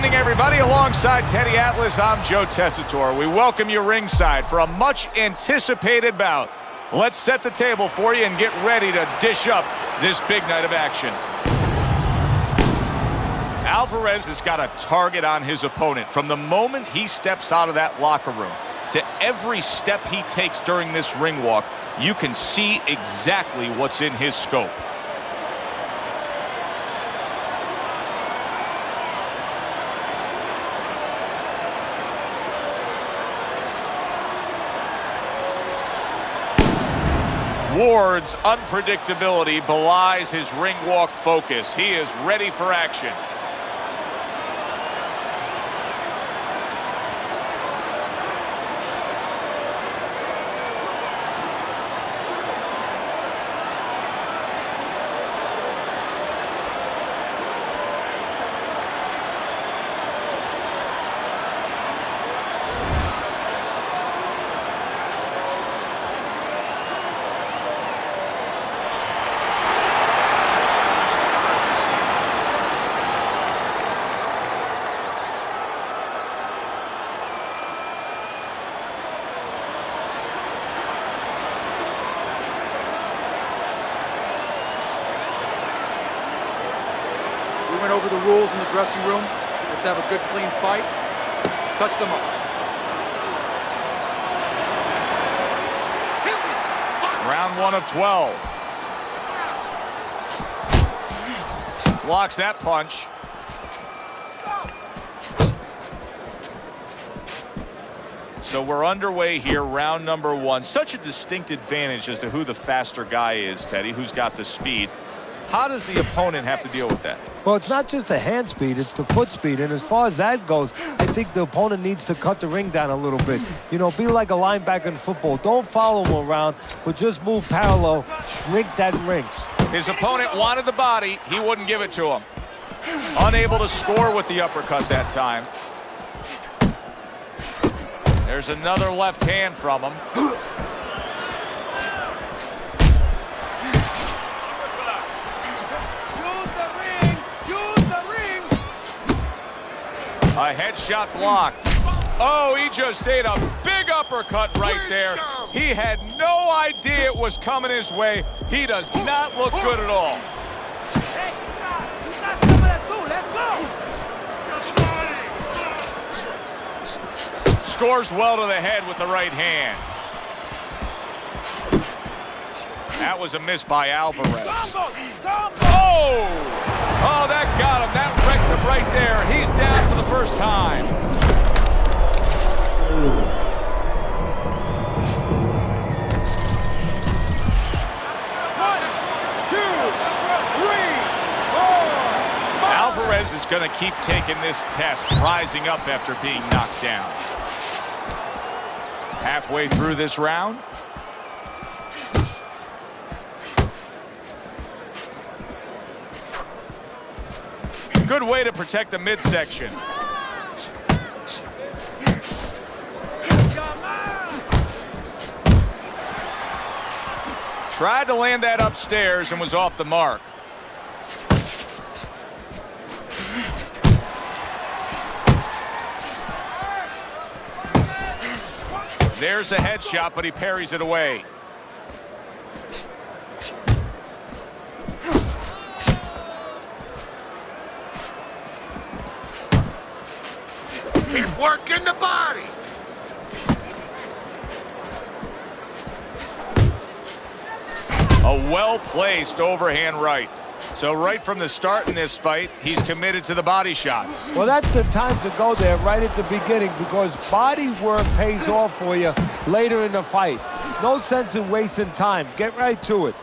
evening, everybody. Alongside Teddy Atlas, I'm Joe Tessitore. We welcome you ringside for a much-anticipated bout. Let's set the table for you and get ready to dish up this big night of action. Alvarez has got a target on his opponent. From the moment he steps out of that locker room to every step he takes during this ring walk, you can see exactly what's in his scope. Ward's unpredictability belies his ring walk focus. He is ready for action. Went over the rules in the dressing room. Let's have a good, clean fight. Touch them up. Round 1 of 12. Blocks that punch. So we're underway here, round number 1. Such a distinct advantage as to who the faster guy is, Teddy, who's got the speed. How does the opponent have to deal with that? Well, it's not just the hand speed, it's the foot speed. And as far as that goes, I think the opponent needs to cut the ring down a little bit. You know, be like a linebacker in football. Don't follow him around, but just move parallel, shrink that ring. His opponent wanted the body. He wouldn't give it to him. Unable to score with the uppercut that time. There's another left hand from him. A headshot blocked. Oh, he just ate a big uppercut right there. He had no idea it was coming his way. He does not look good at all. Hey, you got some of that too. Let's go. Scores well to the head with the right hand. That was a miss by Alvarez. Oh! Oh, that got him. That wrecked him right there. He's down for the first time. Alvarez is going to keep taking this test, rising up after being knocked down. Halfway through this round. Good way to protect the midsection. Tried to land that upstairs and was off the mark. There's the headshot, but he parries it away. Keep working the body. A well-placed overhand right. So right from the start in this fight, he's committed to the body shots. Well, that's the time to go there right at the beginning because body work pays off for you later in the fight. No sense in wasting time. Get right to it.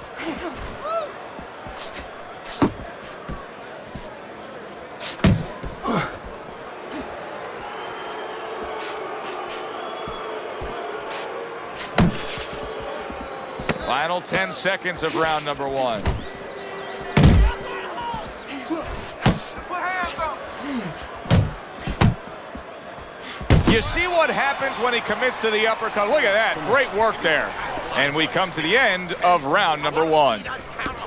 Final 10 seconds of round number 1. You see what happens when he commits to the uppercut. Look at that. Great work there. And we come to the end of round number 1.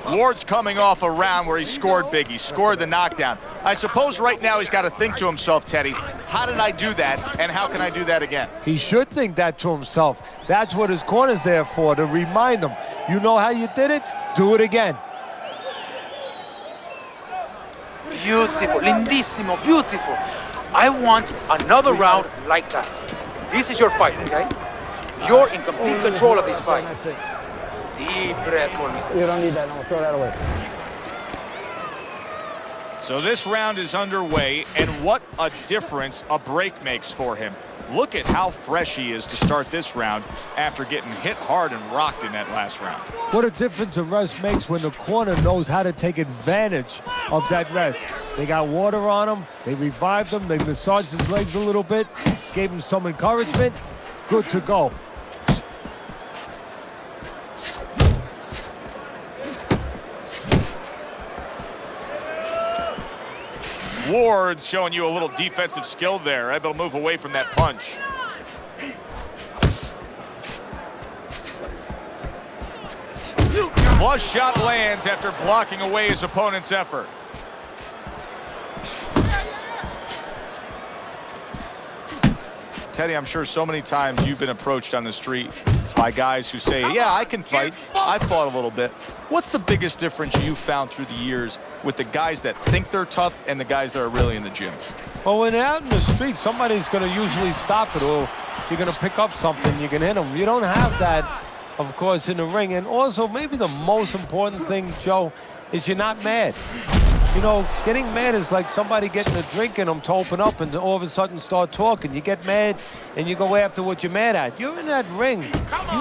Ward's coming off a round where he scored big. He scored the knockdown. I suppose right now he's got to think to himself, Teddy, how did I do that, and how can I do that again? He should think that to himself. That's what his corner's there for, to remind him. You know how you did it? Do it again. Beautiful, lindissimo, beautiful. I want another round like that. This is your fight, okay? You're in complete control of this fight. Deep breath for me. You don't need that, no, throw that away. So this round is underway, and what a difference a break makes for him. Look at how fresh he is to start this round after getting hit hard and rocked in that last round. What a difference a rest makes when the corner knows how to take advantage of that rest. They got water on him, they revived him, they massaged his legs a little bit, gave him some encouragement. Good to go. Ward's showing you a little defensive skill there, able to move away from that punch. Flush shot lands after blocking away his opponent's effort. Teddy, I'm sure so many times you've been approached on the street by guys who say, yeah, I can fight. I fought a little bit. What's the biggest difference you've found through the years with the guys that think they're tough and the guys that are really in the gym? Well, when they're out in the street, somebody's going to usually stop it, or you're going to pick up something, you can hit them. You don't have that, of course, in the ring. And also, maybe the most important thing, Joe, is you're not mad. You know, getting mad is like somebody getting a drink in them to open up and all of a sudden start talking. You get mad and you go after what you're mad at. You're in that ring. You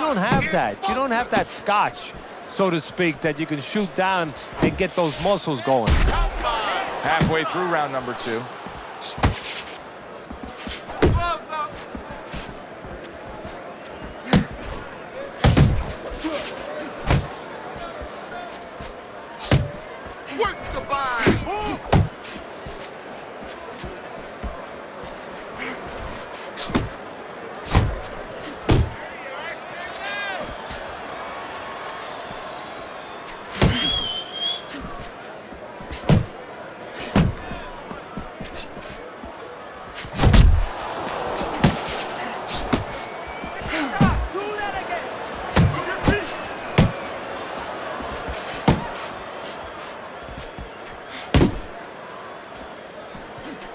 don't have that. You don't have that scotch, so to speak, that you can shoot down and get those muscles going. Halfway through round number 2.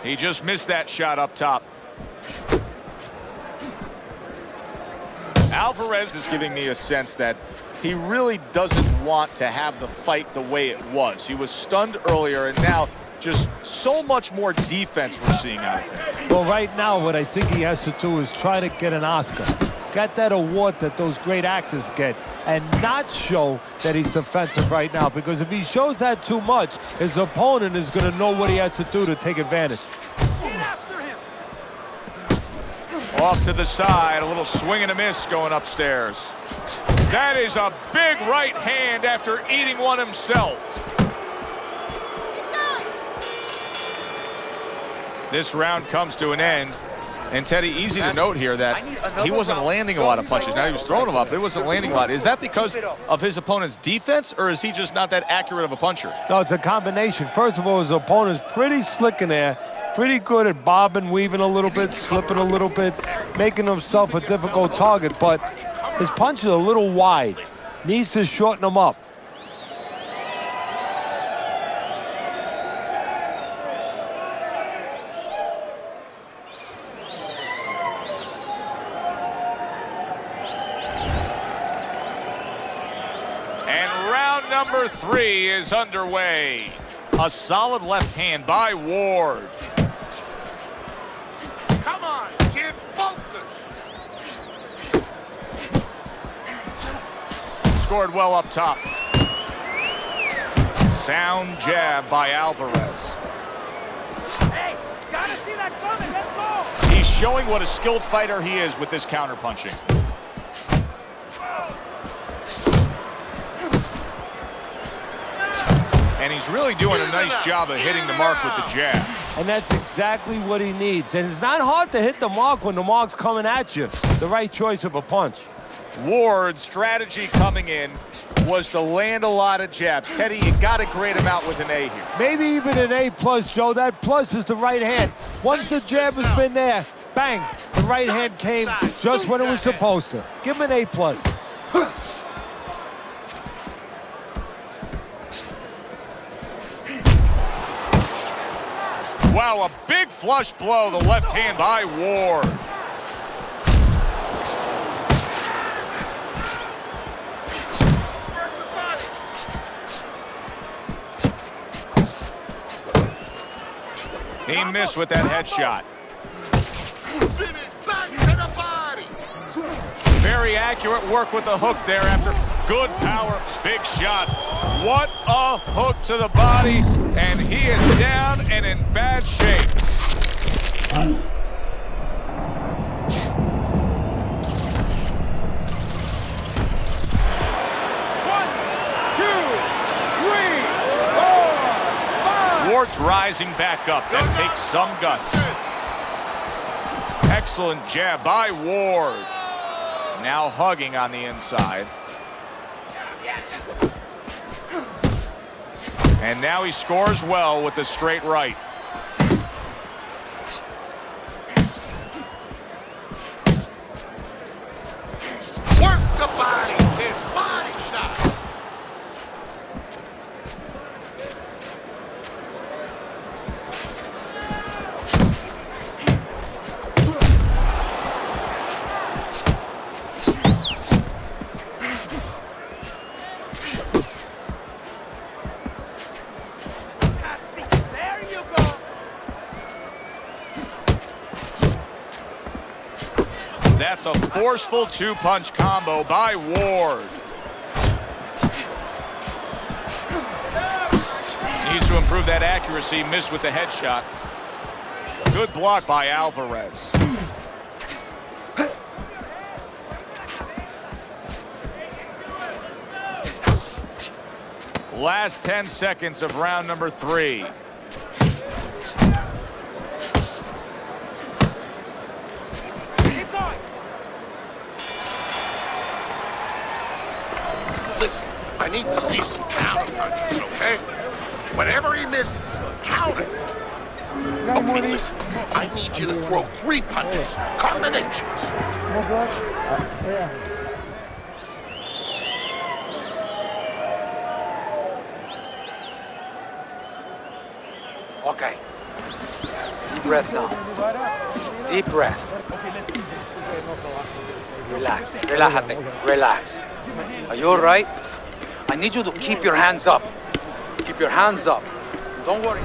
He just missed that shot up top. Alvarez is giving me a sense that he really doesn't want to have the fight the way it was. He was stunned earlier, and now just so much more defense we're seeing out of him. Well, right now, what I think he has to do is try to get an Oscar. Get that award that those great actors get, and not show that he's defensive right now, because if he shows that too much, his opponent is going to know what he has to do to take advantage. Off to the side, a little swing and a miss going upstairs. That is a big right hand after eating one himself. This round comes to an end. And Teddy, easy to note here that he wasn't landing a lot of punches. Now he was throwing them up, but he wasn't landing a lot. Is that because of his opponent's defense, or is he just not that accurate of a puncher? No, it's a combination. First of all, his opponent's pretty slick in there, pretty good at bobbing, weaving a little bit, slipping a little bit, making himself a difficult target, but his punch is a little wide. Needs to shorten them up. Number 3 is underway. A solid left hand by Ward. Come on, kid, focus. Scored well up top. Sound jab by Alvarez. Hey, gotta see that coming. Let's go. He's showing what a skilled fighter he is with this counterpunching. And he's really doing a nice job of hitting the mark with the jab. And that's exactly what he needs. And it's not hard to hit the mark when the mark's coming at you. The right choice of a punch. Ward's strategy coming in was to land a lot of jabs. Teddy, you got to grade him out with an A here. Maybe even an A+, Joe. That plus is the right hand. Once the jab has been there, bang, the right hand came just when it was supposed to. Give him an A+. Wow, a big flush blow, the left hand by Ward. He missed with that headshot. Finish back to the body. Very accurate work with the hook there after good power, big shot. What a hook to the body, and he is down and in bad shape. Ward's rising back up. That takes some guts. Excellent jab by Ward. Now hugging on the inside. And now he scores well with a straight right. Work the body. Hit body shot. There you go. That's a forceful two-punch combo by Ward. Needs to improve that accuracy. Missed with the headshot. Good block by Alvarez. Last 10 seconds of round number 3. Keep going. Listen, I need to see some counter punches, okay? Whenever he misses, count it. Okay, listen, I need you to throw 3 punches, combinations. Okay. Deep breath now. Deep breath. Relax. Relájate. Relax. Are you all right? I need you to keep your hands up. Keep your hands up. Don't worry.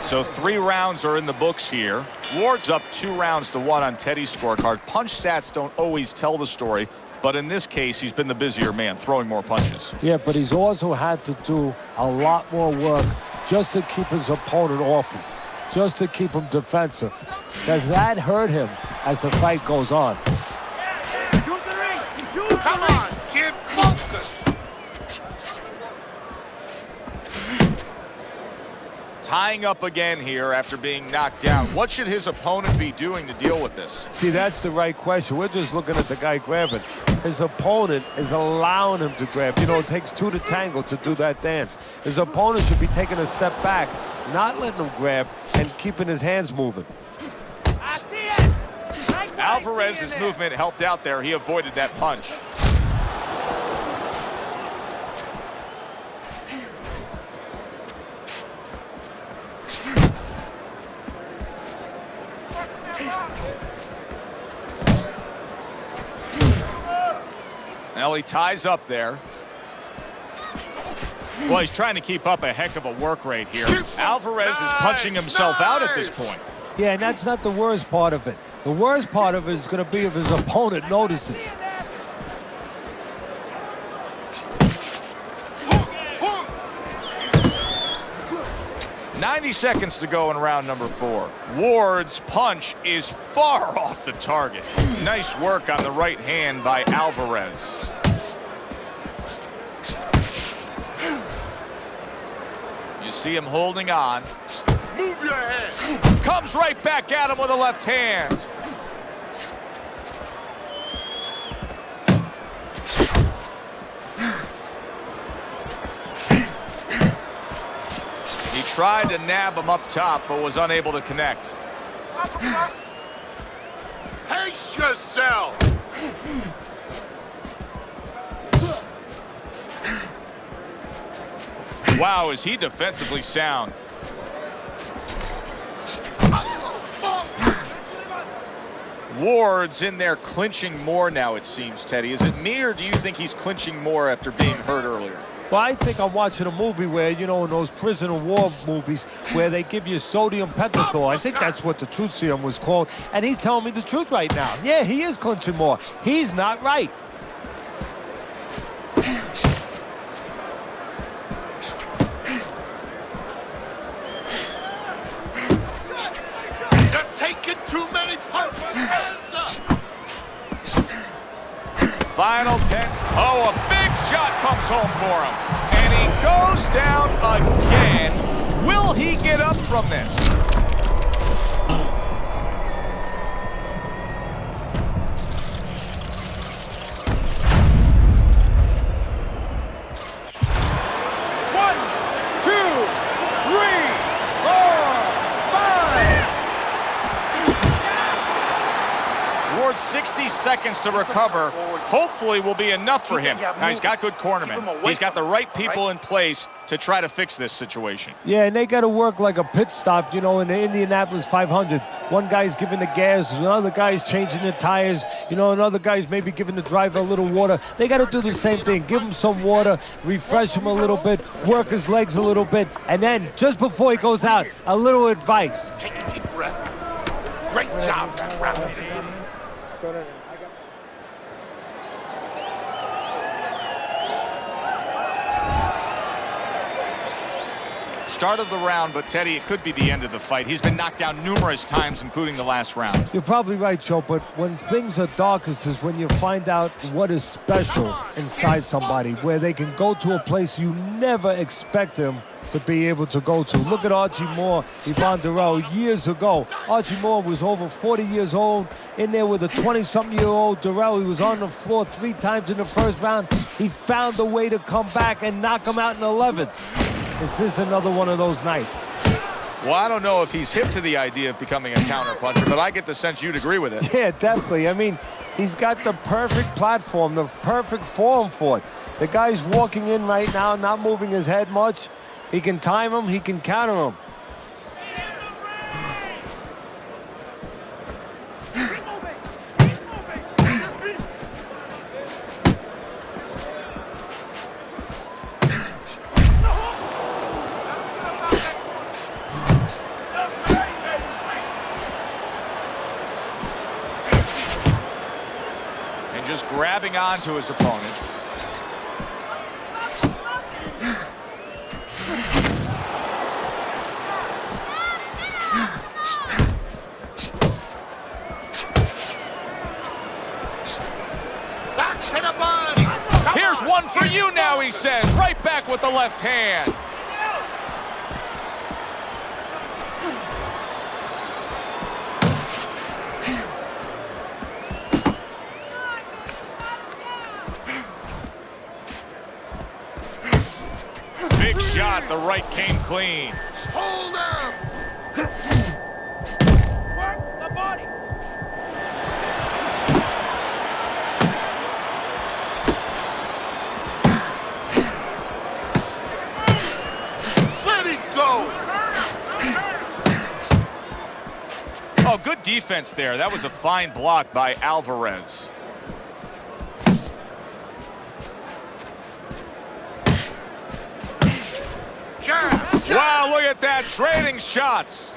So 3 rounds are in the books here. Ward's up 2-1 on Teddy's scorecard. Punch stats don't always tell the story, but in this case, he's been the busier man, throwing more punches. Yeah, but he's also had to do a lot more work just to keep his opponent off him, just to keep him defensive. Does that hurt him as the fight goes on? Use the ring. Use the Come ring. on, kid, focus. Tying up again here after being knocked down. What should his opponent be doing to deal with this? See, that's the right question. We're just looking at the guy grabbing. His opponent is allowing him to grab. You know, it takes 2 to tango to do that dance. His opponent should be taking a step back, not letting him grab, and keeping his hands moving. I see it. Like what I see Alvarez's in there. movement helped out there. He avoided that punch. Now he ties up there. Well, he's trying to keep up a heck of a work rate here. Alvarez is punching himself out at this point. Yeah, and that's not the worst part of it. The worst part of it is going to be if his opponent notices. 90 seconds to go in round number 4. Ward's punch is far off the target. Nice work on the right hand by Alvarez. You see him holding on. Move your head. Comes right back at him with a left hand. tried to nab him up top, but was unable to connect. Pace yourself! Wow, is he defensively sound. Ward's in there clinching more now, it seems, Teddy. Is it me, or do you think he's clinching more after being hurt earlier? Well, I think I'm watching a movie where, you know, in those prisoner war movies where they give you sodium pentothal. I think that's what the truth serum was called. And he's telling me the truth right now. Yeah, he is clinching more. He's not right. You're taking too many punches. Hands up! Final 10. Oh, a big shot comes home for him. And he goes down again. Will he get up from this? One, two, three, 4, 5. Ward's 60 seconds to recover. Hopefully will be enough for him. Now, he's got good cornermen. He's got the right people in place to try to fix this situation. Yeah, and they got to work like a pit stop, you know, in the Indianapolis 500. One guy's giving the gas, another guy's changing the tires, you know, another guy's maybe giving the driver a little water. They got to do the same thing. Give him some water, refresh him a little bit, work his legs a little bit, and then just before he goes out, a little advice. Take a deep breath. Great job, Ralph. Start of the round, but Teddy, it could be the end of the fight. He's been knocked down numerous times, including the last round. You're probably right, Joe, but when things are darkest is when you find out what is special inside somebody, where they can go to a place you never expect them to be able to go to. Look at Archie Moore, Yvonne Durrell, years ago. Archie Moore was over 40 years old, in there with a 20-something-year-old Durrell. He was on the floor 3 times in the first round. He found a way to come back and knock him out in the 11th. Is this another one of those nights? Well, I don't know if he's hip to the idea of becoming a counterpuncher, but I get the sense you'd agree with it. Yeah, definitely. I mean, he's got the perfect platform, the perfect form for it. The guy's walking in right now, not moving his head much. He can time him, he can counter him. And just grabbing onto his opponent. Back to the body. Here's one for you now, he says. Right back with the left hand. Big shot, the right came clean. Hold him. Work the body. Let it go. Oh, good defense there. That was a fine block by Alvarez. Jab. Wow, look at that, trading shots.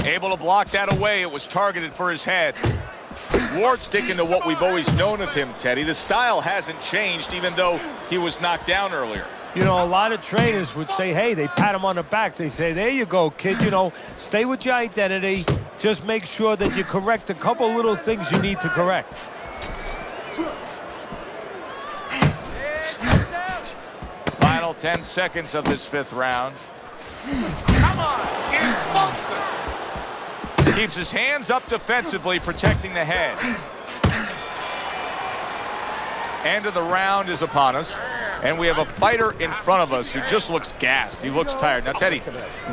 Able to block that away. It was targeted for his head. Ward sticking to what we've always known of him, Teddy. The style hasn't changed, even though he was knocked down earlier. You know, a lot of trainers would say, hey, they pat him on the back. They say, there you go, kid. You know, stay with your identity. Just make sure that you correct a couple little things you need to correct. Final 10 seconds of this 5th round. Come on. Get focused. Keeps his hands up defensively, protecting the head. End of the round is upon us, and we have a fighter in front of us who just looks gassed. He looks tired. Now, Teddy,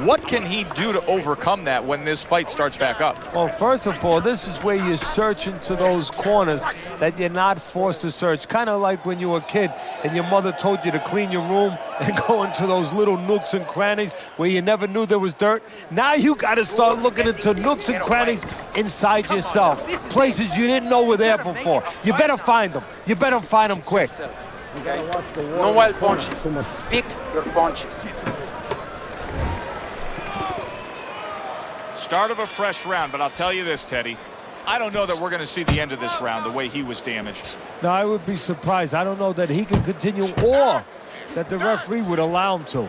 what can he do to overcome that when this fight starts back up? Well, first of all, this is where you search into those corners that you're not forced to search. Kind of like when you were a kid and your mother told you to clean your room and go into those little nooks and crannies where you never knew there was dirt. Now you got to start looking into nooks and crannies inside yourself. Places you didn't know were there before. You better find them. You better find them quick. Okay? No wild punches. Pick your punches. Start of a fresh round, but I'll tell you this, Teddy. I don't know that we're going to see the end of this round the way he was damaged. Now, I would be surprised. I don't know that he can continue or that the referee would allow him to.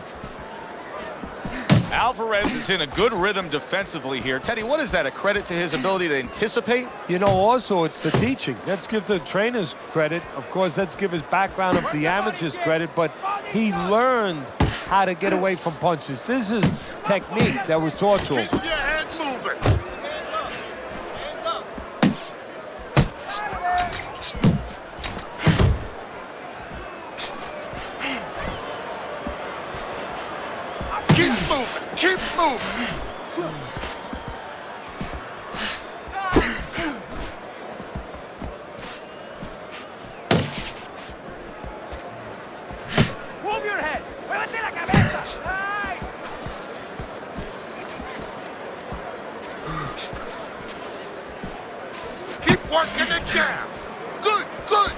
Alvarez is in a good rhythm defensively here. Teddy, what is that, a credit to his ability to anticipate? You know, also, it's the teaching. Let's give the trainers credit. Of course, let's give his background of the amateurs credit, but he learned how to get away from punches. This is technique that was taught to him. Keep your hands moving. Keep moving. Keep moving. Move your head. Muévete la cabeza. Ay. Keep working the jab. Good, good.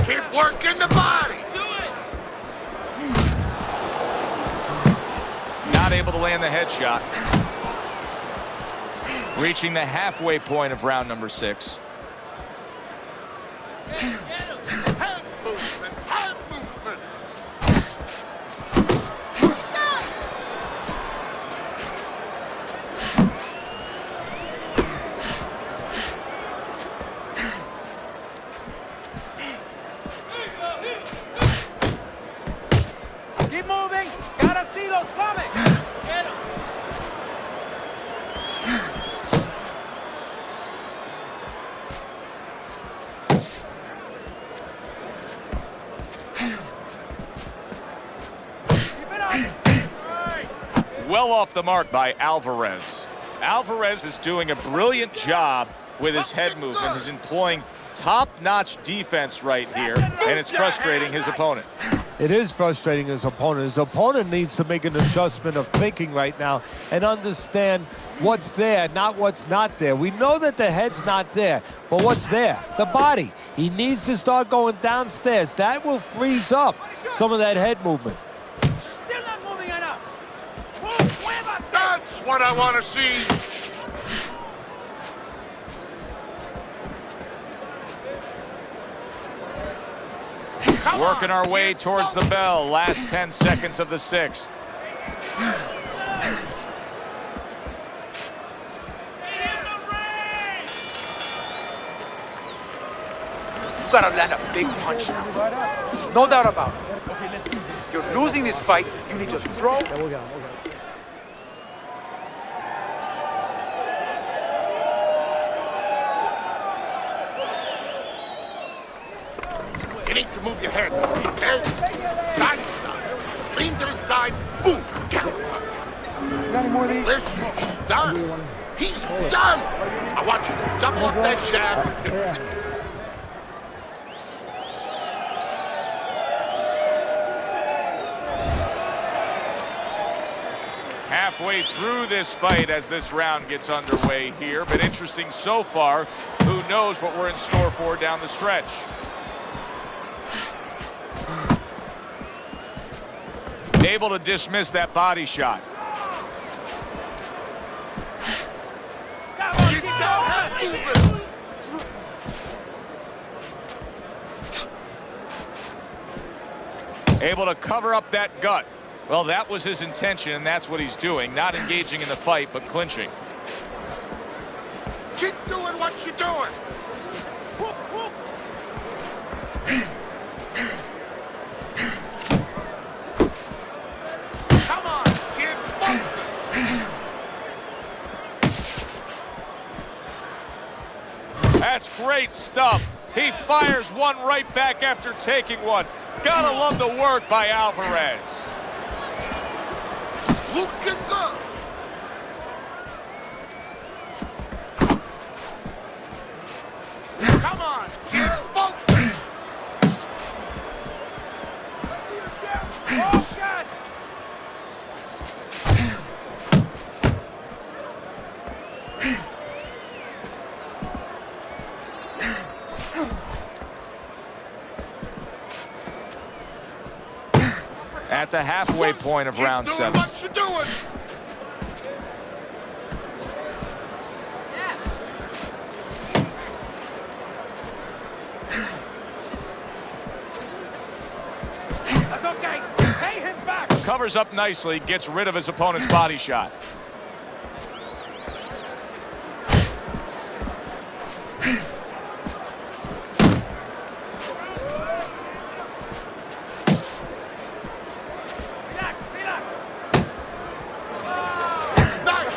Keep working the body. Not able to land the headshot. Reaching the halfway point of round number 6. Hand movement. Hand movement. Keep moving. Gotta see those coming. Keep it up. Well off the mark by Alvarez. Alvarez is doing a brilliant job with his head movement. He's employing top-notch defense right here, and it's frustrating his opponent. It is frustrating his opponent. His opponent needs to make an adjustment of thinking right now and understand what's there, not what's not there. We know that the head's not there, but what's there? The body. He needs to start going downstairs. That will freeze up some of that head movement. Still not moving enough. Move. Muévate. That's what I want to see. Come Working on, our way kid. towards the bell. Last 10 seconds of the 6th. You gotta land a big punch now. No doubt about it. You're losing this fight. You need to throw. You need to move your head. Okay? Side to side. Lean to the side. Boom. Counter. Listen, he's done. He's done. I want you to double up that jab. Halfway through this fight as this round gets underway here, but interesting so far. Who knows what we're in store for down the stretch? Able to dismiss that body shot. Keep that head moving. Able to cover up that gut. Well, that was his intention, and that's what he's doing. Not engaging in the fight, but clinching. Keep doing what you're doing. Great stuff. He fires one right back after taking one. Gotta love the work by Alvarez. Looking good. Come on, get focused. Oh, God! At the halfway point of round 7. What you doing? That's okay. Pay him back. Covers up nicely, gets rid of his opponent's body shot. Relax, relax. Nice.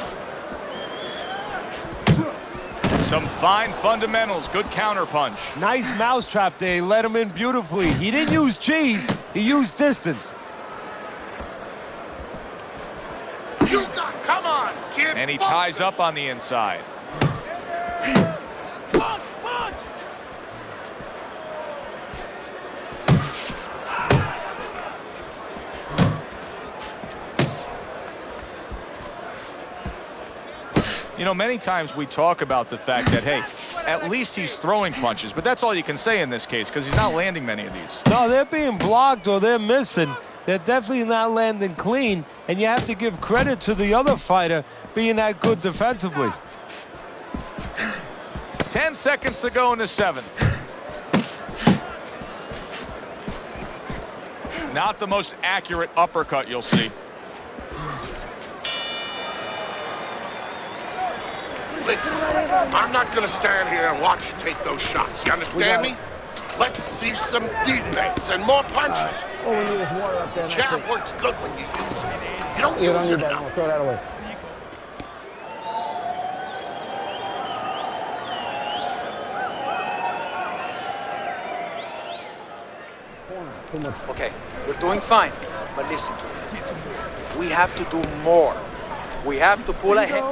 Some fine fundamentals, good counterpunch. Nice mousetrap there. He let him in beautifully. He didn't use cheese. He used distance. You got, come on, kid. And he ties up on the inside. Punch, punch. You know, many times we talk about the fact that, hey, at least he's throwing punches, but that's all you can say in this case because he's not landing many of these. No, they're being blocked or they're missing. They're definitely not landing clean, and you have to give credit to the other fighter being that good defensively. 10 seconds to go in the 7th. Not the most accurate uppercut you'll see. Listen, I'm not going to stand here and watch you take those shots. You understand me? Let's see some defense and more punches. Oh, we need this water up there. Jab works good when you use it. You don't You don't use need it that. enough. We'll throw that away. Too much. Okay, you're doing fine, but listen to me. We have to do more. We have to pull ahead.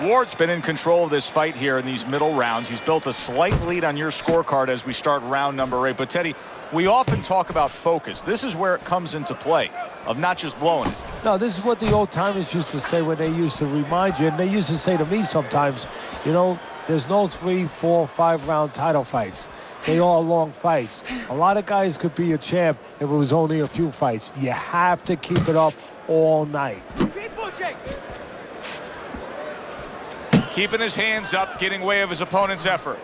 Ward's been in control of this fight here in these middle rounds. He's built a slight lead on your scorecard as we start round number 8. But, Teddy, we often talk about focus. This is where it comes into play, of not just blowing it. No, this is what the old timers used to say when they used to remind you, and they used to say to me sometimes, you know, there's no 3, 4, 5 round title fights. They all long fights. A lot of guys could be a champ if it was only a few fights. You have to keep it up all night. Keep pushing. Keeping his hands up, getting way of his opponent's effort.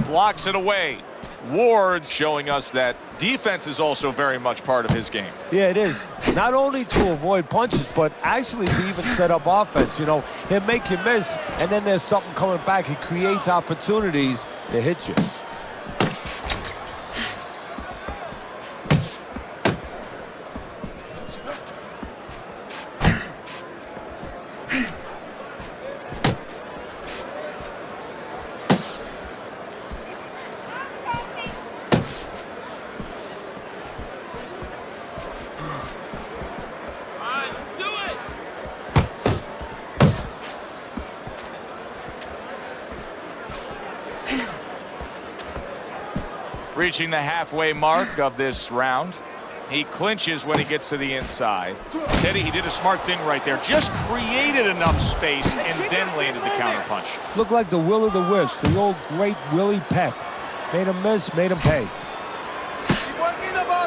Blocks it away. Ward's showing us that defense is also very much part of his game. Yeah, it is. Not only to avoid punches, but actually to even set up offense. You know, he'll make you miss, and then there's something coming back. He creates opportunities to hit you. Reaching the halfway mark of this round. He clinches when he gets to the inside. Teddy, he did a smart thing right there. Just created enough space and then landed the counterpunch. Looked like the will of the wisps, the old great Willie Peck. Made him miss, made him pay. Keep working the ball.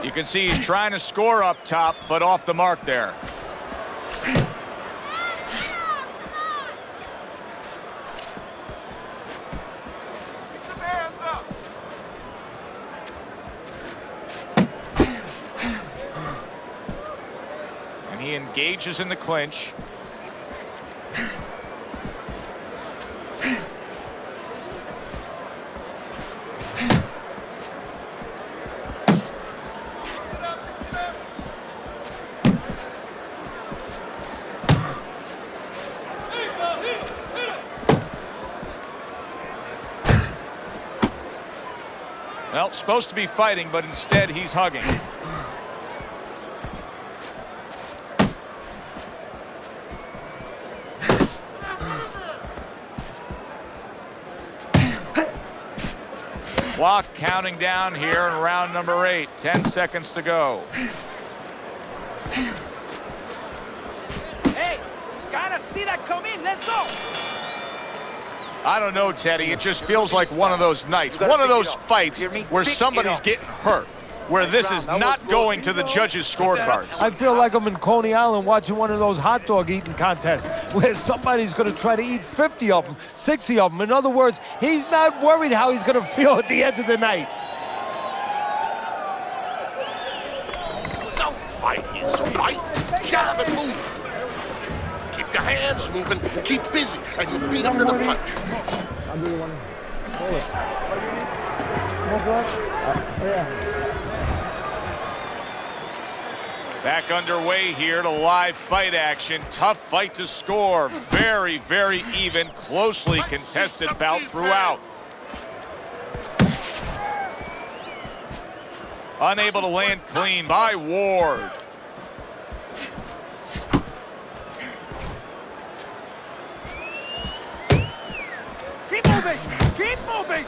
You can see he's trying to score up top, but off the mark there. engages in the clinch. Well, supposed to be fighting, but instead he's hugging. Clock counting down here in round number 8. 10 seconds to go. Hey, gotta see that come in. Let's go. I don't know, Teddy. It just feels like one of those nights, one of those fights where somebody's getting hurt, where this is not going to the judges' scorecards. I feel like I'm in Coney Island watching one of those hot dog eating contests where somebody's going to try to eat 50 of them, 60 of them. In other words, he's not worried how he's going to feel at the end of the night. Don't fight his fight. Jab and move. Keep your hands moving. Keep busy, and you'll beat him to the punch. I'll do one. Hold it. More blood? Yeah. Back underway here to live fight action. Tough fight to score. Very, very even, closely contested bout throughout. Unable to land clean by Ward. Keep moving. Keep moving.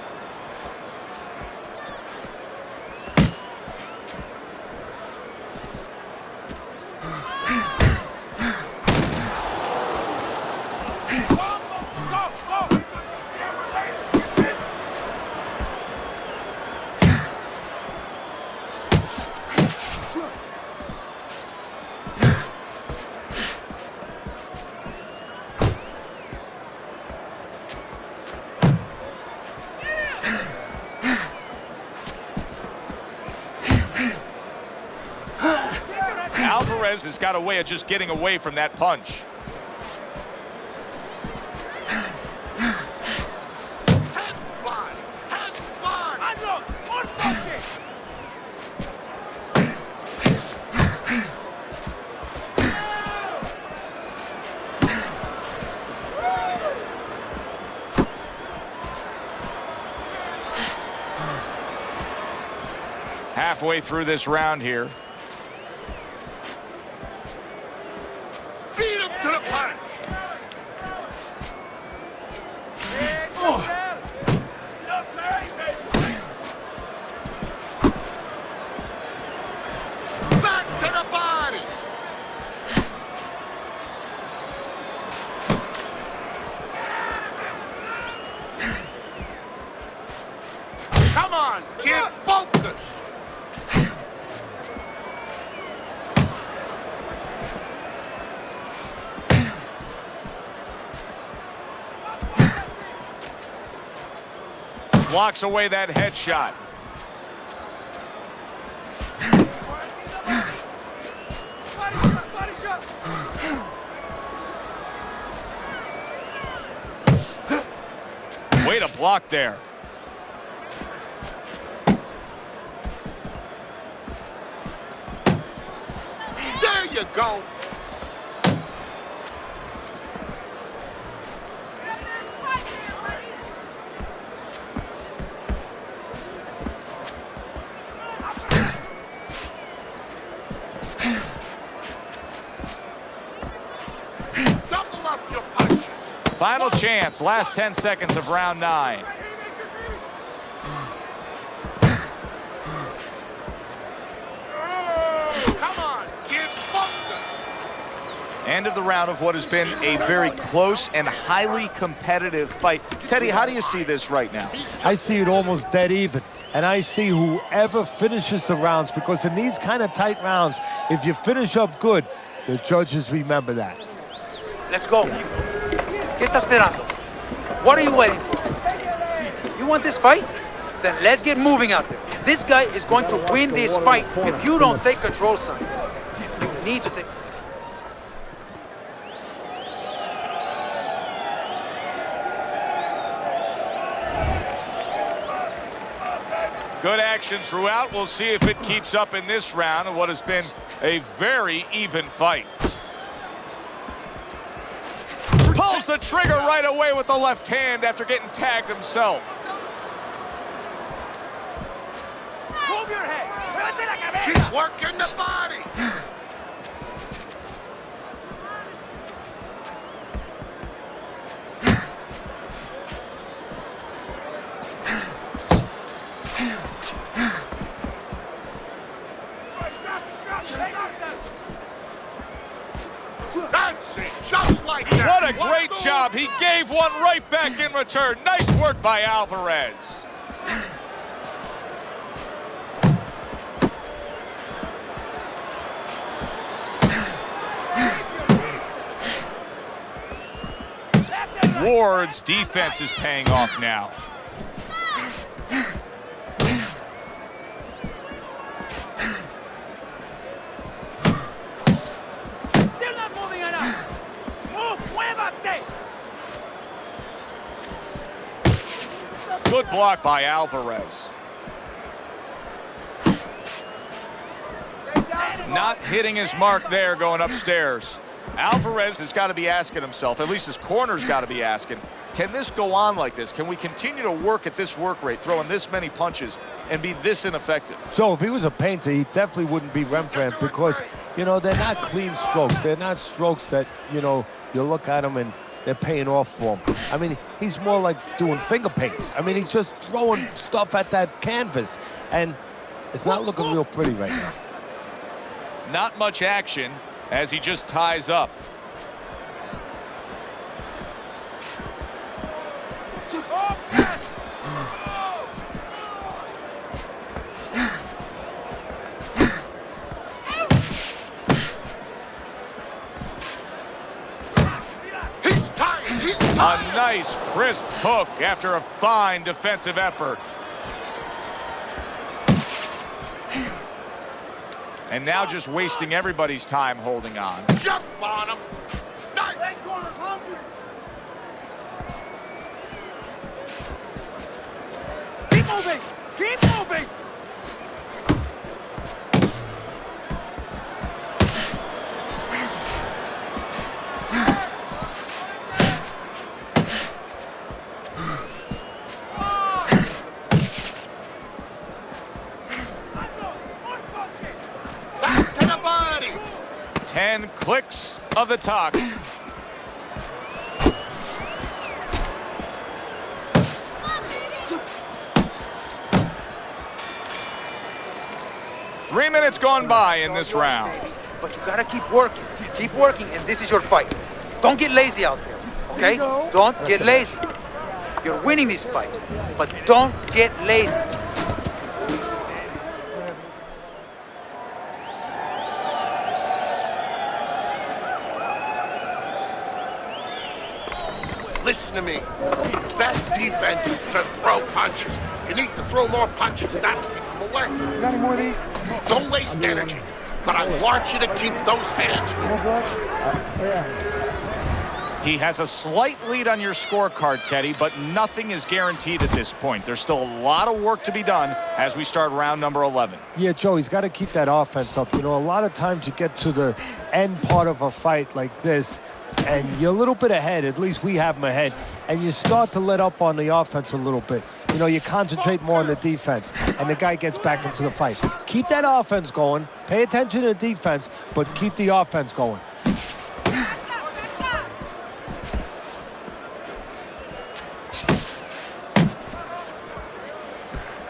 Alvarez has got a way of just getting away from that punch. Halfway through this round here. Beat him to the punch. Back to the body. Come on, kid, focus. Blocks away that headshot. Way to block there. There you go. Double up your punches. Final chance, last 10 seconds of round 9. Come on, kid, focus. End of the round of what has been a very close and highly competitive fight. Teddy, how do you see this right now? I see it almost dead even. And I see whoever finishes the rounds, because in these kind of tight rounds, if you finish up good, the judges remember that. Let's go. ¿Qué está esperando? What are you waiting for? You want this fight? Then let's get moving out there. This guy is going to win this fight if you don't take control, son. You need to take... Good action throughout. We'll see if it keeps up in this round of what has been a very even fight. Pulls the trigger right away with the left hand after getting tagged himself. Move your head. Muévete la cabeza. He's working the body. That's it, just like that. What a great job. He gave one right back in return. Nice work by Alvarez. Ward's defense is paying off now. Still not moving enough. Move, muévate. Good block by Alvarez. Not hitting his mark there going upstairs. Alvarez has got to be asking himself, at least his corner's got to be asking, can this go on like this? Can we continue to work at this work rate, throwing this many punches, and be this ineffective? So if he was a painter, he definitely wouldn't be Rembrandt because, you know, they're not clean strokes. They're not strokes that, you know, you look at them and they're paying off for him. I mean, he's more like doing finger paints. I mean, he's just throwing stuff at that canvas, and it's not looking real pretty right now. Not much action as he just ties up. He's tired. He's A tired. nice, crisp hook after a fine defensive effort. And now just wasting everybody's time holding on. Jump on him. Nice. Keep moving. Keep moving. Back to the body. 10 clicks of the talk. Three minutes gone by in this round. But you gotta keep working, and this is your fight. Don't get lazy out there, okay? Don't get lazy. You're winning this fight, but don't get lazy. Listen to me. Best defense is to throw punches. You need to throw more punches, not keep them away. You got any more of these? Don't waste energy. But I want you to keep those hands More moving. blood? Oh, yeah. He has a slight lead on your scorecard, Teddy, but nothing is guaranteed at this point. There's still a lot of work to be done as we start round number 11. Yeah, Joe, he's got to keep that offense up. You know, a lot of times you get to the end part of a fight like this, and you're a little bit ahead. At least we have him ahead. And you start to let up on the offense a little bit. You know, you concentrate more on the defense, and the guy gets back into the fight. Keep that offense going. Pay attention to the defense, but keep the offense going.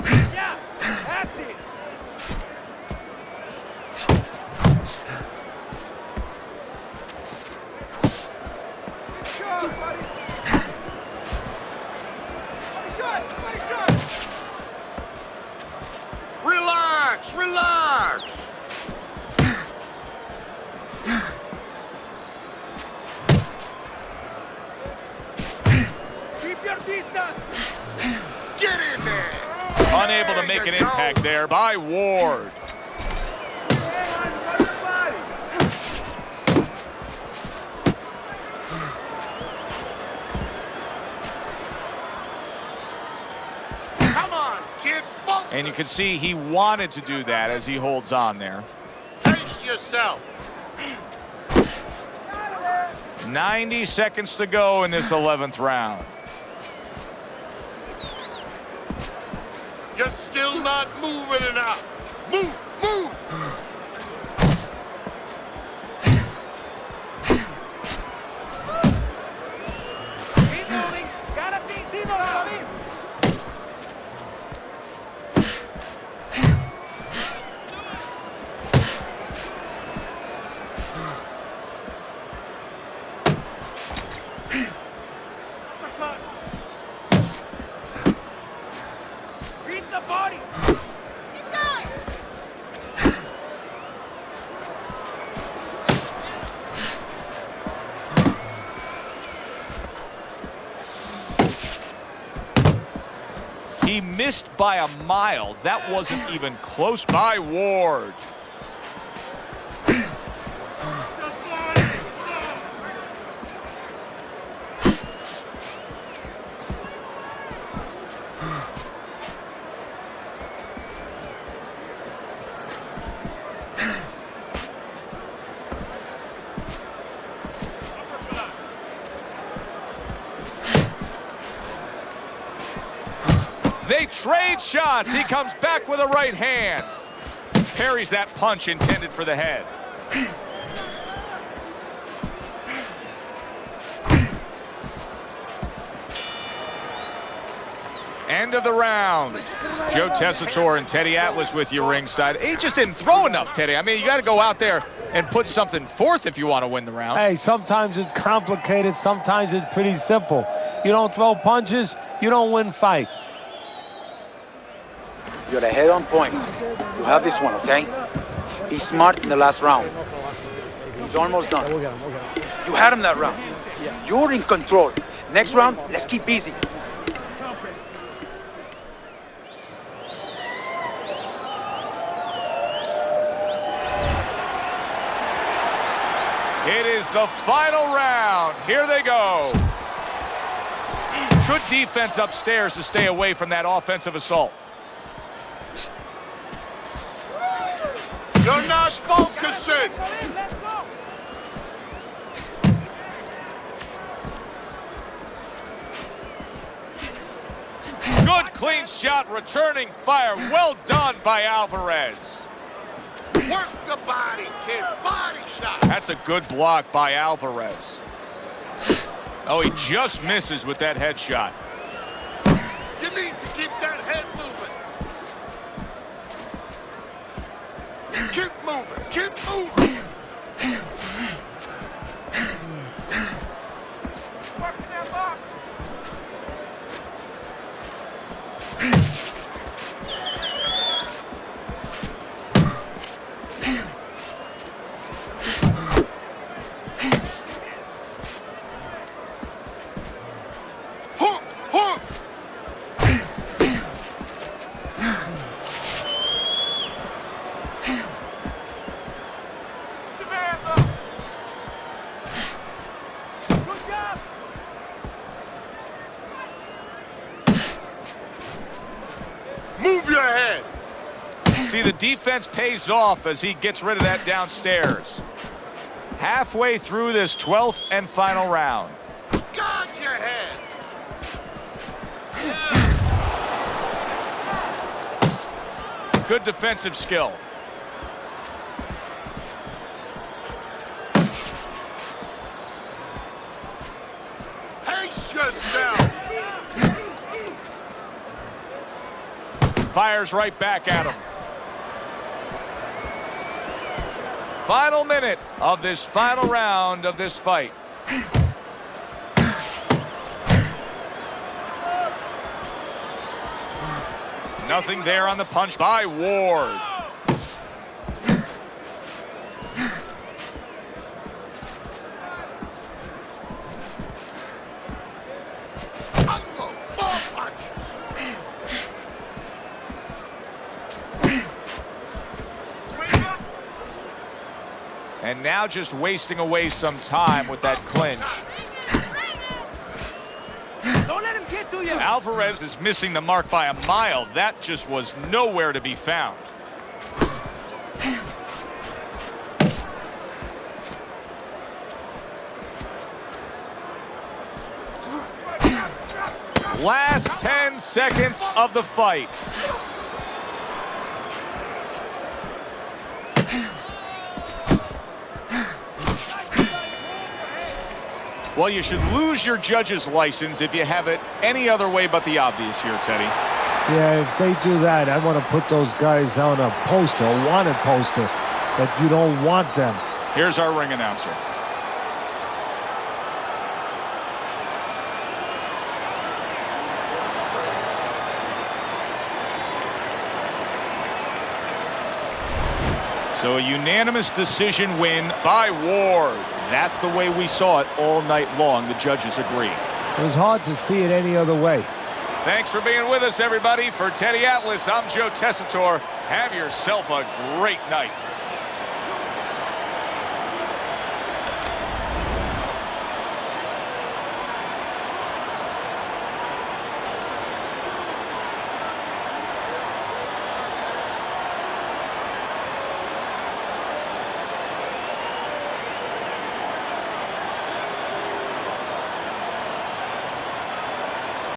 Yeah, that's it. Relax, relax. Keep your distance. Get in there. Unable to make an impact there by Ward. Come on, kid. Focus. And you can see he wanted to do that as he holds on there. Pace yourself. 90 seconds to go in this 11th round. You're still not moving enough. Move, move. Keep moving. Gotta be seen on David. Beat the body. He missed by a mile. That wasn't even close by Ward. They trade shots. He comes back with a right hand. Parries that punch intended for the head. End of the round. Joe Tessitore and Teddy Atlas with you ringside. He just didn't throw enough, Teddy. I mean, you got to go out there and put something forth if you want to win the round. Hey, sometimes it's complicated. Sometimes it's pretty simple. You don't throw punches, you don't win fights. You're ahead on points. You have this one, okay? Be smart in the last round. He's almost done. We'll get him, we'll get him. You had him that round. You're in control. Next round, let's keep busy. It is the final round. Here they go. Good defense upstairs to stay away from that offensive assault. You're not focusing. Let's go. Good clean shot, returning fire. Well done by Alvarez. Work the body, kid. Body shot. That's a good block by Alvarez. Oh, he just misses with that headshot. You need to keep that head moving. Keep moving. Keep moving. Working that box. Hook, hook. Keep your hands up. Good job. Move your head. See, the defense pays off as he gets rid of that downstairs. Halfway through this 12th and final round. Guard your head. Good defensive skill. Pace yourself. Fires right back at him. Final minute of this final round of this fight. Nothing there on the punch by Ward. Unload. Ball punch. And now just wasting away some time with that clinch. Don't let him get to you. Alvarez is missing the mark by a mile. That just was nowhere to be found. Last 10 seconds of the fight. Well, you should lose your judge's license if you have it any other way but the obvious here, Teddy. Yeah, if they do that, I want to put those guys on a poster, a wanted poster, that you don't want them. Here's our ring announcer. So a unanimous decision win by Ward. That's the way we saw it all night long. The judges agree. It was hard to see it any other way. Thanks for being with us, everybody. For Teddy Atlas, I'm Joe Tessitore. Have yourself a great night.